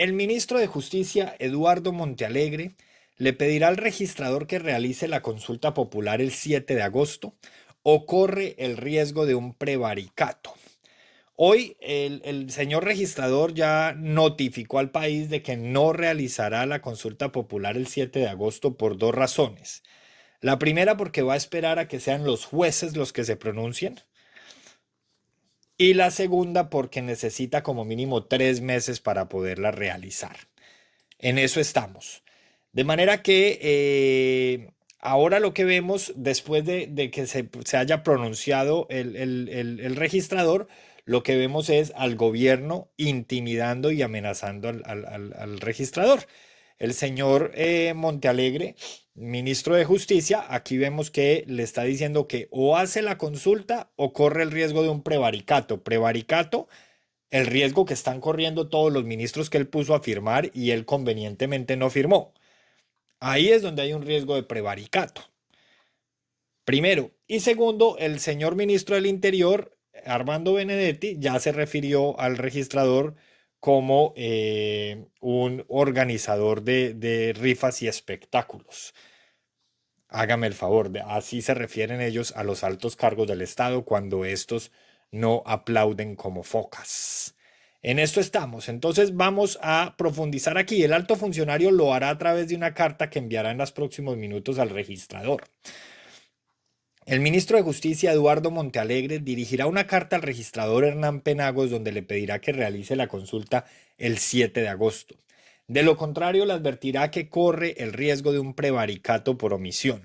El ministro de Justicia, Eduardo Montealegre, le pedirá al registrador que realice la consulta popular el 7 de agosto o corre el riesgo de un prevaricato. Hoy el señor registrador ya notificó al país de que no realizará la consulta popular el 7 de agosto por dos razones. La primera porque va a esperar a que sean los jueces los que se pronuncien y la segunda porque necesita como mínimo 3 meses para poderla realizar. En eso estamos. De manera que ahora lo que vemos, después de que se haya pronunciado el registrador, lo que vemos es al gobierno intimidando y amenazando al registrador. El señor Montealegre, ministro de Justicia, aquí vemos que le está diciendo que o hace la consulta o corre el riesgo de un prevaricato. Prevaricato, el riesgo que están corriendo todos los ministros que él puso a firmar y él convenientemente no firmó. Ahí es donde hay un riesgo de prevaricato. Primero. Y segundo, el señor ministro del Interior, Armando Benedetti, ya se refirió al registrador como un organizador de rifas y espectáculos. Hágame el favor, así se refieren ellos a los altos cargos del Estado cuando estos no aplauden como focas. En esto estamos. Entonces vamos a profundizar aquí. El alto funcionario lo hará a través de una carta que enviará en los próximos minutos al registrador. El ministro de Justicia, Eduardo Montealegre, dirigirá una carta al registrador Hernán Penagos donde le pedirá que realice la consulta el 7 de agosto. De lo contrario, le advertirá que corre el riesgo de un prevaricato por omisión.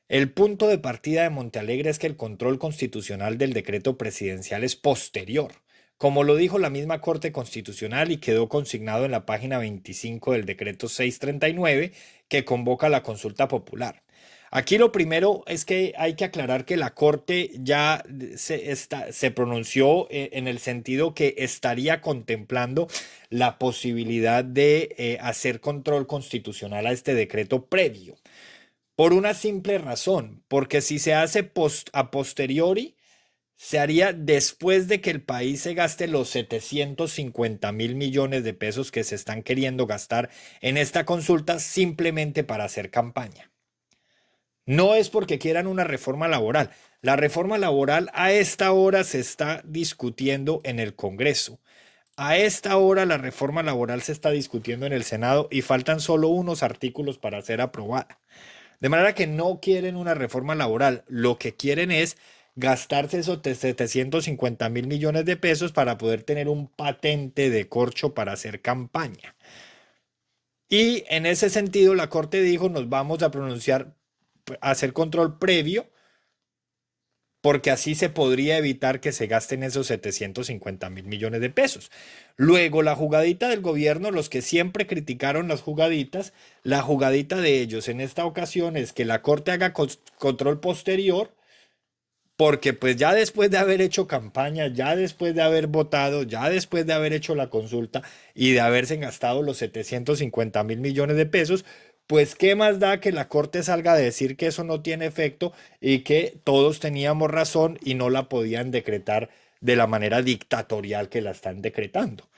El punto de partida de Montealegre es que el control constitucional del decreto presidencial es posterior, como lo dijo la misma Corte Constitucional y quedó consignado en la página 25 del decreto 639 que convoca la consulta popular. Aquí lo primero es que hay que aclarar que la Corte ya se pronunció en el sentido que estaría contemplando la posibilidad de hacer control constitucional a este decreto previo. Por una simple razón, porque si se hace a posteriori, se haría después de que el país se gaste los 750.000 millones de pesos que se están queriendo gastar en esta consulta simplemente para hacer campaña. No es porque quieran una reforma laboral. La reforma laboral a esta hora se está discutiendo en el Congreso. A esta hora la reforma laboral se está discutiendo en el Senado y faltan solo unos artículos para ser aprobada. De manera que no quieren una reforma laboral, lo que quieren es gastarse esos 750.000 millones de pesos para poder tener un patente de corcho para hacer campaña. Y en ese sentido la Corte dijo, nos vamos a pronunciar, a hacer control previo, porque así se podría evitar que se gasten esos 750.000 millones de pesos. Luego, la jugadita del gobierno, los que siempre criticaron las jugaditas, la jugadita de ellos en esta ocasión es que la Corte haga control posterior, porque pues ya después de haber hecho campaña, ya después de haber votado, ya después de haber hecho la consulta y de haberse gastado los 750.000 millones de pesos, pues qué más da que la Corte salga a decir que eso no tiene efecto y que todos teníamos razón y no la podían decretar de la manera dictatorial que la están decretando.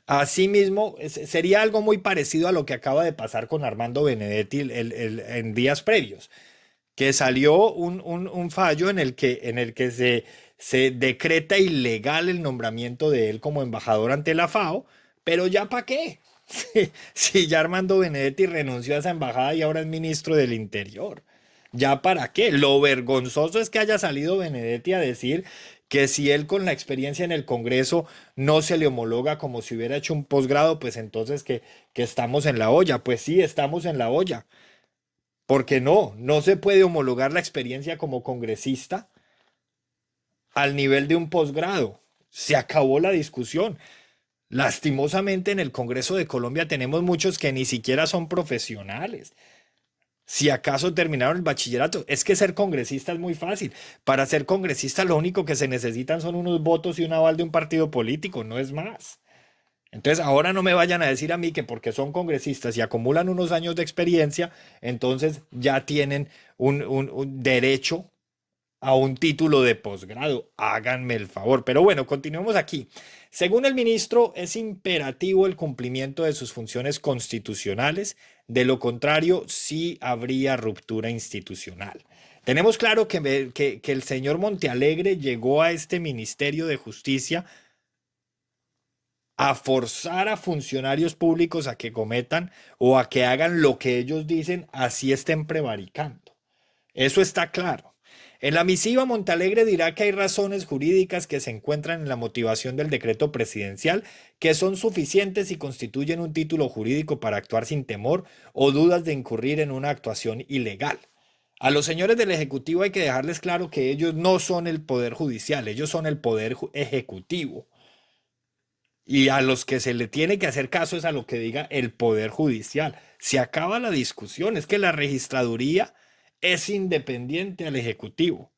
Asimismo, sería algo muy parecido a lo que acaba de pasar con Armando Benedetti en días previos, que salió un fallo en el que se decreta ilegal el nombramiento de él como embajador ante la FAO, pero ya para qué. Si ya Armando Benedetti renunció a esa embajada y ahora es ministro del Interior. ¿Ya para qué? Lo vergonzoso es que haya salido Benedetti a decir que si él con la experiencia en el Congreso no se le homologa como si hubiera hecho un posgrado, pues entonces que estamos en la olla. Pues sí, estamos en la olla. Porque no se puede homologar la experiencia como congresista al nivel de un posgrado. Se acabó la discusión. Lastimosamente en el Congreso de Colombia tenemos muchos que ni siquiera son profesionales. Si acaso terminaron el bachillerato, es que ser congresista es muy fácil. Para ser congresista lo único que se necesitan son unos votos y un aval de un partido político, no es más. Entonces, ahora no me vayan a decir a mí que porque son congresistas y acumulan unos años de experiencia, entonces ya tienen un derecho a un título de posgrado. Háganme el favor. Pero bueno, continuemos aquí. Según el ministro, es imperativo el cumplimiento de sus funciones constitucionales. De lo contrario, sí habría ruptura institucional. Tenemos claro que el señor Montealegre llegó a este Ministerio de Justicia a forzar a funcionarios públicos a que cometan o a que hagan lo que ellos dicen, así estén prevaricando. Eso está claro. En la misiva, Montalegre dirá que hay razones jurídicas que se encuentran en la motivación del decreto presidencial que son suficientes y constituyen un título jurídico para actuar sin temor o dudas de incurrir en una actuación ilegal. A los señores del Ejecutivo hay que dejarles claro que ellos no son el Poder Judicial, ellos son el Poder Ejecutivo. Y a los que se le tiene que hacer caso es a lo que diga el Poder Judicial. Se acaba la discusión, es que la registraduría es independiente al Ejecutivo.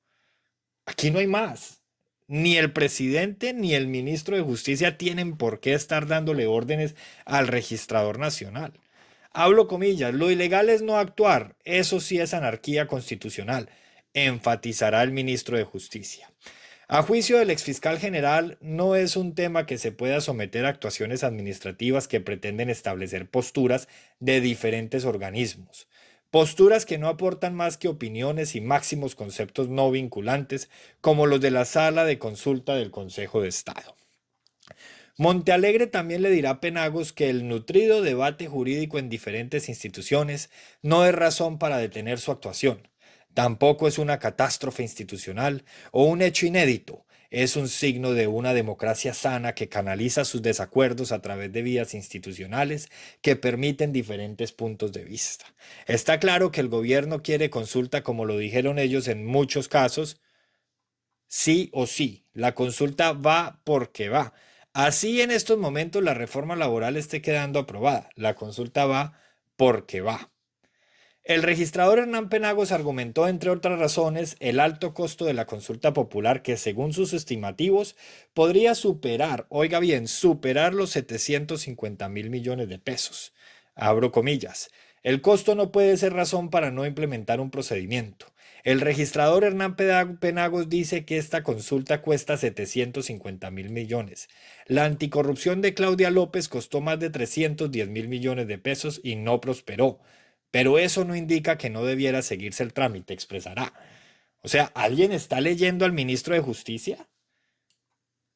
Aquí no hay más. Ni el presidente ni el ministro de Justicia tienen por qué estar dándole órdenes al registrador nacional. Hablo comillas, lo ilegal es no actuar, eso sí es anarquía constitucional, enfatizará el ministro de Justicia. A juicio del exfiscal general, no es un tema que se pueda someter a actuaciones administrativas que pretenden establecer posturas de diferentes organismos. Posturas que no aportan más que opiniones y máximos conceptos no vinculantes, como los de la sala de consulta del Consejo de Estado. Montealegre también le dirá a Penagos que el nutrido debate jurídico en diferentes instituciones no es razón para detener su actuación. Tampoco es una catástrofe institucional o un hecho inédito. Es un signo de una democracia sana que canaliza sus desacuerdos a través de vías institucionales que permiten diferentes puntos de vista. Está claro que el gobierno quiere consulta, como lo dijeron ellos en muchos casos, sí o sí. La consulta va porque va. Así en estos momentos la reforma laboral esté quedando aprobada. La consulta va porque va. El registrador Hernán Penagos argumentó, entre otras razones, el alto costo de la consulta popular que, según sus estimativos, podría superar, oiga bien, superar los 750.000 millones de pesos. Abro comillas. El costo no puede ser razón para no implementar un procedimiento. El registrador Hernán Penagos dice que esta consulta cuesta 750.000 millones. La anticorrupción de Claudia López costó más de 310.000 millones de pesos y no prosperó. Pero eso no indica que no debiera seguirse el trámite, expresará. O sea, ¿alguien está leyendo al ministro de Justicia?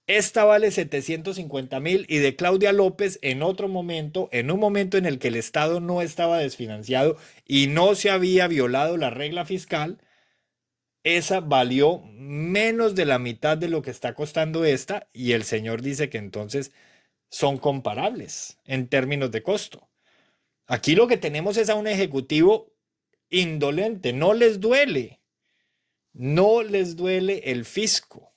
Esta vale 750.000 y de Claudia López en otro momento, en un momento en el que el Estado no estaba desfinanciado y no se había violado la regla fiscal, esa valió menos de la mitad de lo que está costando esta y el señor dice que entonces son comparables en términos de costo. Aquí lo que tenemos es a un ejecutivo indolente, no les duele el fisco,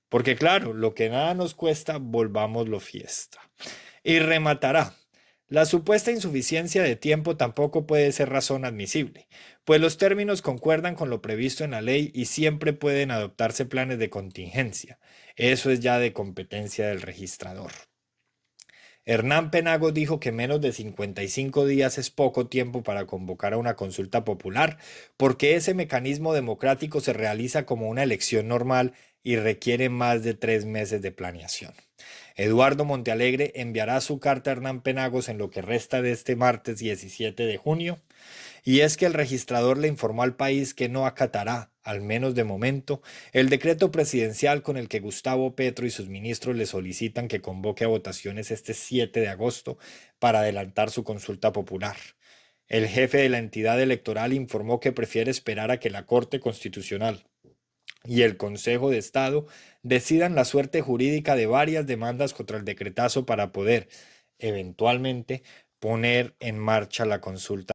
porque claro, lo que nada nos cuesta, volvámoslo fiesta. Y rematará. La supuesta insuficiencia de tiempo tampoco puede ser razón admisible, pues los términos concuerdan con lo previsto en la ley y siempre pueden adoptarse planes de contingencia. Eso es ya de competencia del registrador. Hernán Penagos dijo que menos de 55 días es poco tiempo para convocar a una consulta popular, porque ese mecanismo democrático se realiza como una elección normal y requiere más de 3 meses de planeación. Eduardo Montealegre enviará su carta a Hernán Penagos en lo que resta de este martes 17 de junio, y es que el registrador le informó al país que no acatará, al menos de momento, el decreto presidencial con el que Gustavo Petro y sus ministros le solicitan que convoque a votaciones este 7 de agosto para adelantar su consulta popular. El jefe de la entidad electoral informó que prefiere esperar a que la Corte Constitucional y el Consejo de Estado decidan la suerte jurídica de varias demandas contra el decretazo para poder, eventualmente, poner en marcha la consulta.